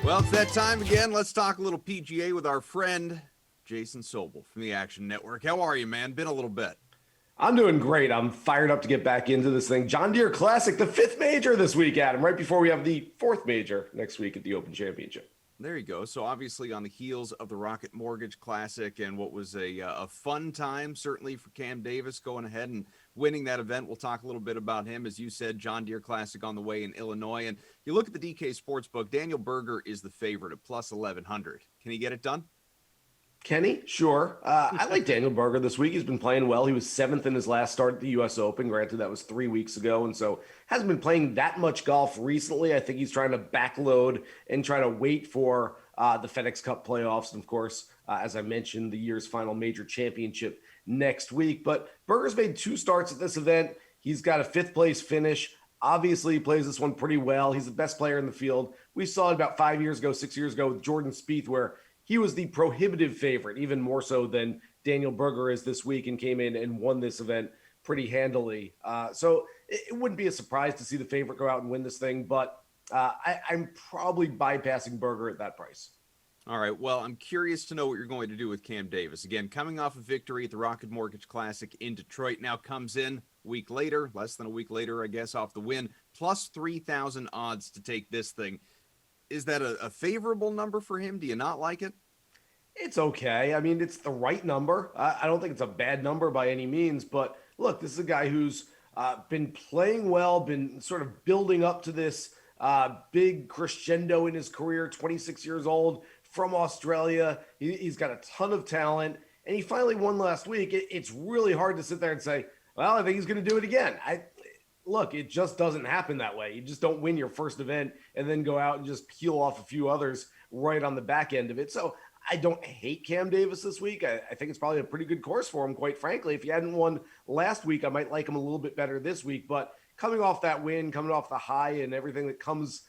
Well, it's that time again. Let's talk a little PGA with our friend Jason Sobel from the Action Network. How are you, man? Been a little bit. I'm doing great. I'm fired up to get back into this thing. John Deere Classic, the 5th major this week, Adam, right before we have the 4th major next week at the Open Championship. There you go. So obviously on the heels of the Rocket Mortgage Classic and what was a fun time, certainly for Cam Davis going ahead and winning that event. We'll talk a little bit about him. As you said, John Deere Classic on the way in Illinois. And you look at the DK Sportsbook, Daniel Berger is the favorite at plus 1,100. Can he get it done? Kenny, sure. I like Daniel Berger this week. He's been playing well. He was 7th in his last start at the U.S. Open. Granted, that was 3 weeks ago, and so hasn't been playing that much golf recently. I think he's trying to backload and try to wait for the FedEx Cup playoffs. And, of course, as I mentioned, the year's final major championship next week. But Berger's made 2 starts at this event. He's got a 5th-place finish. Obviously, he plays this one pretty well. He's the best player in the field. We saw it about 5 years ago, 6 years ago with Jordan Spieth, where he was the prohibitive favorite, even more so than Daniel Berger is this week, and came in and won this event pretty handily. So it wouldn't be a surprise to see the favorite go out and win this thing, but I'm probably bypassing Berger at that price. All right. Well, I'm curious to know what you're going to do with Cam Davis. Again, coming off a victory at the Rocket Mortgage Classic in Detroit, now comes in a week later, less than a week later, I guess, off the win, plus 3,000 odds to take this thing. Is that a favorable number for him? Do you not like it? It's okay. I mean, it's the right number. I don't think it's a bad number by any means, but look, this is a guy who's been playing well, been sort of building up to this big crescendo in his career, 26 years old, from Australia. He's got a ton of talent, and he finally won last week. It's really hard to sit there and say, well, I think he's going to do it again. Look, it just doesn't happen that way. You just don't win your first event and then go out and just peel off a few others right on the back end of it. So I don't hate Cam Davis this week. I think it's probably a pretty good course for him, quite frankly. If he hadn't won last week, I might like him a little bit better this week. But coming off that win, coming off the high and everything that comes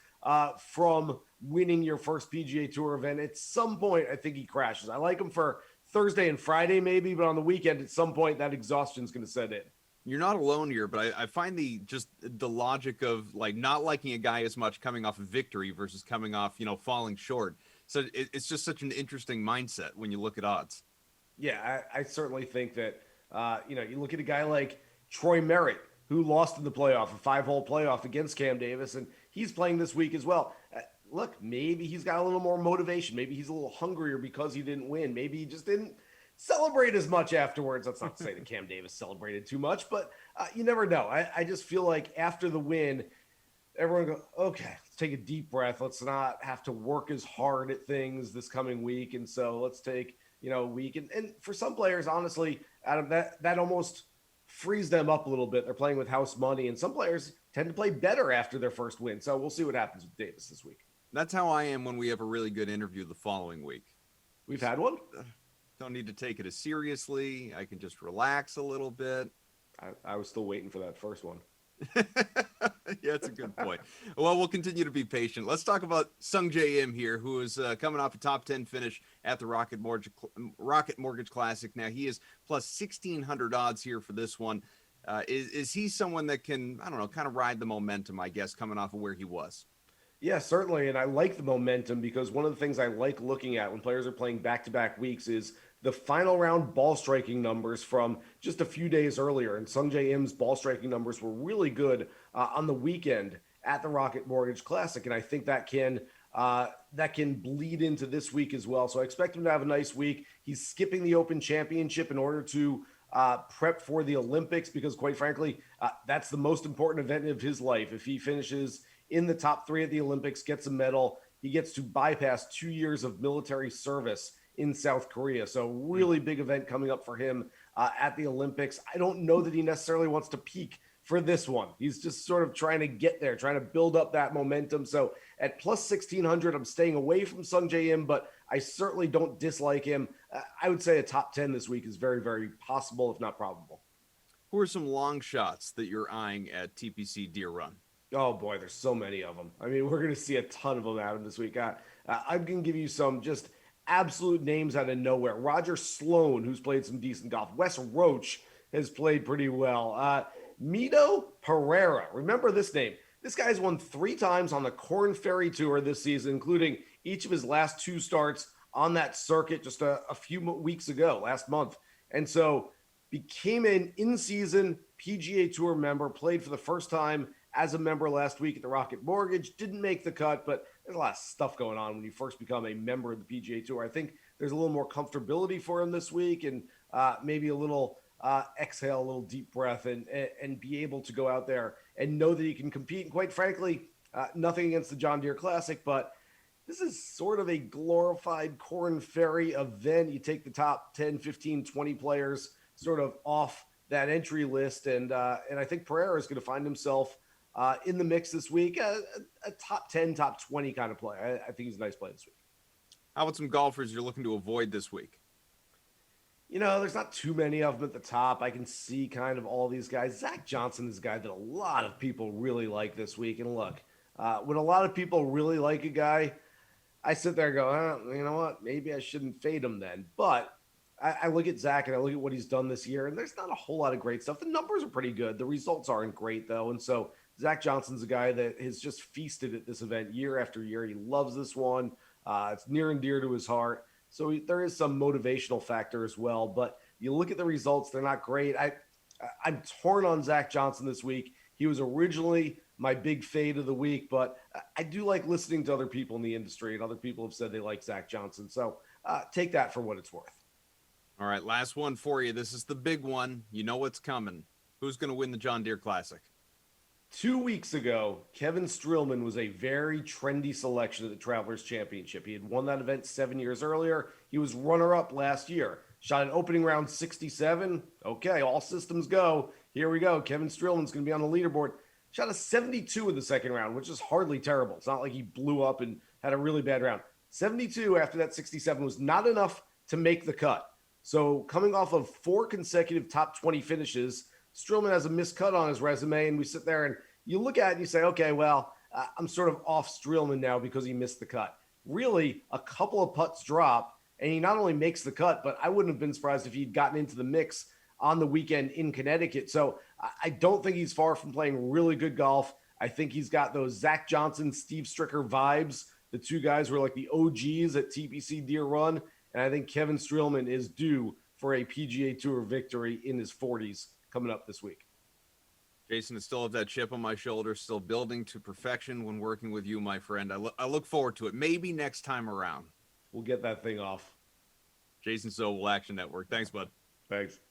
from winning your first PGA Tour event, at some point, I think he crashes. I like him for Thursday and Friday maybe, but on the weekend, at some point, that exhaustion is going to set in. You're not alone here, but I find the logic of like not liking a guy as much coming off a victory versus coming off, falling short. So it's just such an interesting mindset when you look at odds. Yeah, I certainly think that, you look at a guy like Troy Merritt, who lost in the playoff, a 5-hole playoff against Cam Davis, and he's playing this week as well. Look, maybe he's got a little more motivation. Maybe he's a little hungrier because he didn't win. Maybe he just didn't celebrate as much afterwards. That's not to say that Cam Davis celebrated too much, but you never know. I just feel like after the win, everyone go, okay, let's take a deep breath. Let's not have to work as hard at things this coming week. And so let's take, a week. And for some players, honestly, Adam, that almost frees them up a little bit. They're playing with house money, and some players tend to play better after their first win. So we'll see what happens with Davis this week. That's how I am when we have a really good interview the following week. We've had one? Don't need to take it as seriously. I can just relax a little bit. I was still waiting for that first one. Yeah, that's a good point. Well, we'll continue to be patient. Let's talk about SUNGJAE here, who is coming off a top 10 finish at the Rocket Mortgage Classic. Now, he is plus 1,600 odds here for this one. Is he someone that can, kind of ride the momentum, I guess, coming off of where he was? Yeah, certainly. And I like the momentum because one of the things I like looking at when players are playing back-to-back weeks is the final round ball striking numbers from just a few days earlier. And SUNGJAE's ball striking numbers were really good on the weekend at the Rocket Mortgage Classic. And I think that can bleed into this week as well. So I expect him to have a nice week. He's skipping the Open Championship in order to prep for the Olympics because, quite frankly, that's the most important event of his life. If he finishes in the top 3 at the Olympics, gets a medal, he gets to bypass 2 years of military service in South Korea. So really big event coming up for him at the Olympics. I don't know that he necessarily wants to peak for this one. He's just sort of trying to get there, trying to build up that momentum. So at plus 1,600, I'm staying away from SUNGJAE, but I certainly don't dislike him. I would say a top 10 this week is very, very possible, if not probable. Who are some long shots that you're eyeing at TPC Deer Run? Oh boy, there's so many of them. I mean, we're going to see a ton of them out of this week. I'm going to give you some just absolute names out of nowhere. Roger Sloan, who's played some decent golf. Wes Roach has played pretty well. Mito Pereira. Remember this name. This guy's won 3 times on the Corn Ferry Tour this season, including each of his last 2 starts on that circuit just a few weeks ago, last month. And so became an in-season PGA Tour member, played for the first time as a member last week at the Rocket Mortgage, didn't make the cut, but there's a lot of stuff going on when you first become a member of the PGA Tour. I think there's a little more comfortability for him this week, and maybe a little exhale, a little deep breath, and be able to go out there and know that he can compete. And quite frankly, nothing against the John Deere Classic, but this is sort of a glorified Corn Ferry event. You take the top 10, 15, 20 players sort of off that entry list, and I think Pereira is going to find himself in the mix this week, a top 10, top 20 kind of play. I think he's a nice play this week. How about some golfers you're looking to avoid this week? You know, there's not too many of them at the top. I can see kind of all these guys. Zach Johnson is a guy that a lot of people really like this week. And look, when a lot of people really like a guy, I sit there and go, you know what? Maybe I shouldn't fade him then. But I look at Zach and I look at what he's done this year, and there's not a whole lot of great stuff. The numbers are pretty good. The results aren't great, though. And so Zach Johnson's a guy that has just feasted at this event year after year. He loves this one. It's near and dear to his heart. So there is some motivational factor as well. But you look at the results, they're not great. I'm torn on Zach Johnson this week. He was originally my big fade of the week, but I do like listening to other people in the industry, and other people have said they like Zach Johnson. So take that for what it's worth. All right, last one for you. This is the big one. You know what's coming. Who's going to win the John Deere Classic? 2 weeks ago, Kevin Streelman was a very trendy selection at the Travelers Championship. He had won that event 7 years earlier. He was runner-up last year. Shot an opening round 67. Okay, all systems go. Here we go. Kevin Streelman's going to be on the leaderboard. Shot a 72 in the second round, which is hardly terrible. It's not like he blew up and had a really bad round. 72 after that 67 was not enough to make the cut. So coming off of 4 consecutive top 20 finishes, Streelman has a miscut on his resume, and we sit there and you look at it and you say, okay, well, I'm sort of off Streelman now because he missed the cut. Really, a couple of putts drop, and he not only makes the cut, but I wouldn't have been surprised if he'd gotten into the mix on the weekend in Connecticut. So I don't think he's far from playing really good golf. I think he's got those Zach Johnson, Steve Stricker vibes. The two guys were like the OGs at TPC Deere Run. And I think Kevin Streelman is due for a PGA Tour victory in his 40s coming up this week. Jason, I still have that chip on my shoulder, still building to perfection when working with you, my friend. I look forward to it. Maybe next time around. We'll get that thing off. Jason Sobel, Action Network. Thanks, bud. Thanks.